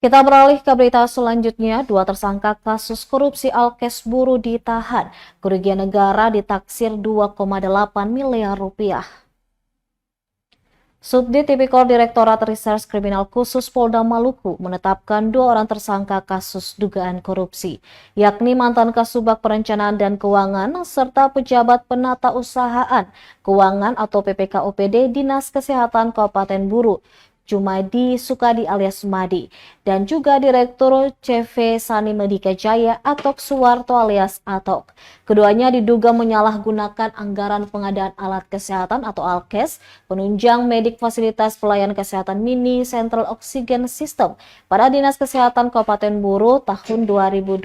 Kita beralih ke berita selanjutnya. Dua tersangka kasus korupsi Alkes Buru ditahan. Kerugian negara ditaksir 2,8 miliar rupiah. Subdit Tipikor Direktorat Reserse Kriminal Khusus Polda Maluku menetapkan dua orang tersangka kasus dugaan korupsi, yakni mantan Kasubag Perencanaan dan Keuangan serta pejabat penata usahaan keuangan atau PPK-OPD Dinas Kesehatan Kabupaten Buru, Jumadi Sukadi alias Madi, dan juga Direktur CV Sani Medika Jaya Atok Suwarto alias Atok. Keduanya diduga menyalahgunakan anggaran pengadaan alat kesehatan atau Alkes, penunjang medik fasilitas pelayanan kesehatan mini Central Oxygen System pada Dinas Kesehatan Kabupaten Buru tahun 2021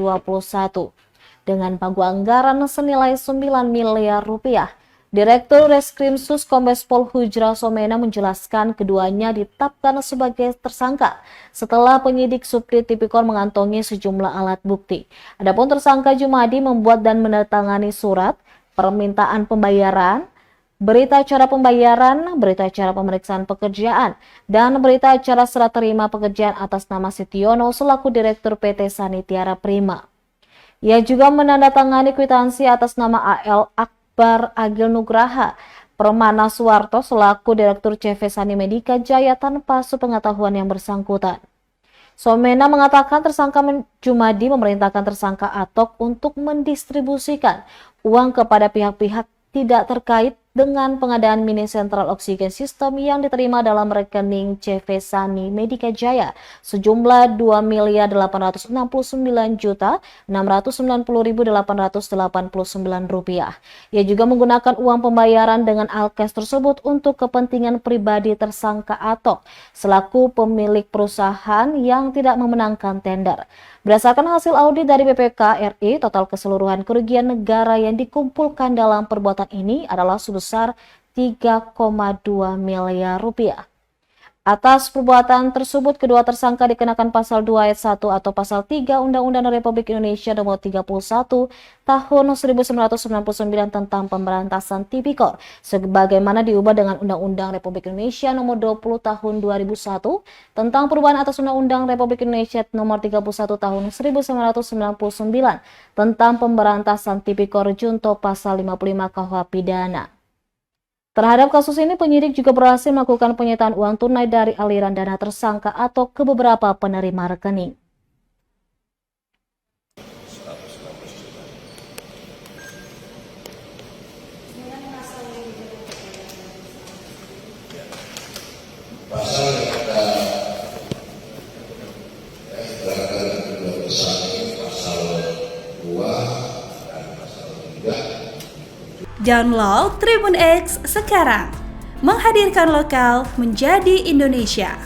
dengan pagu anggaran senilai 9 miliar rupiah. Direktur Reskrimsus Kombes Pol Hujra Somena menjelaskan keduanya ditetapkan sebagai tersangka setelah penyidik Subdit Tipikor mengantongi sejumlah alat bukti. Adapun tersangka Jumadi membuat dan menandatangani surat permintaan pembayaran, berita acara pembayaran, berita acara pemeriksaan pekerjaan, dan berita acara serah terima pekerjaan atas nama Sitiono selaku Direktur PT Sanitiara Prima. Ia juga menandatangani kwitansi atas nama AL Akbar Agil Nugraha Permana Suwarto selaku Direktur CV Sani Medika Jaya tanpa sepengetahuan yang bersangkutan. Somena mengatakan tersangka Jumadi memerintahkan tersangka Atok untuk mendistribusikan uang kepada pihak-pihak tidak terkait dengan pengadaan mini Central Oxygen System yang diterima dalam rekening CV Sani Medika Jaya sejumlah Rp2.699.889. Ia juga menggunakan uang pembayaran dengan Alkes tersebut untuk kepentingan pribadi tersangka Atok selaku pemilik perusahaan yang tidak memenangkan tender. Berdasarkan hasil audit dari BPK RI, total keseluruhan kerugian negara yang dikumpulkan dalam perbuatan ini adalah sebesar 3,2 miliar rupiah. Atas perbuatan tersebut, kedua tersangka dikenakan pasal 2 ayat 1 atau pasal 3 Undang-Undang Republik Indonesia Nomor 31 Tahun 1999 tentang Pemberantasan Tipikor, sebagaimana diubah dengan Undang-Undang Republik Indonesia Nomor 20 Tahun 2001 tentang perubahan atas Undang-Undang Republik Indonesia Nomor 31 Tahun 1999 tentang Pemberantasan Tipikor junto pasal 55 KUH Pidana. Terhadap kasus ini, penyidik juga berhasil melakukan penyitaan uang tunai dari aliran dana tersangka atau ke beberapa penerima rekening. Pasal yang ada kedua tersangka pasal 2 dan pasal 3. Download Tribun X sekarang, menghadirkan lokal menjadi Indonesia.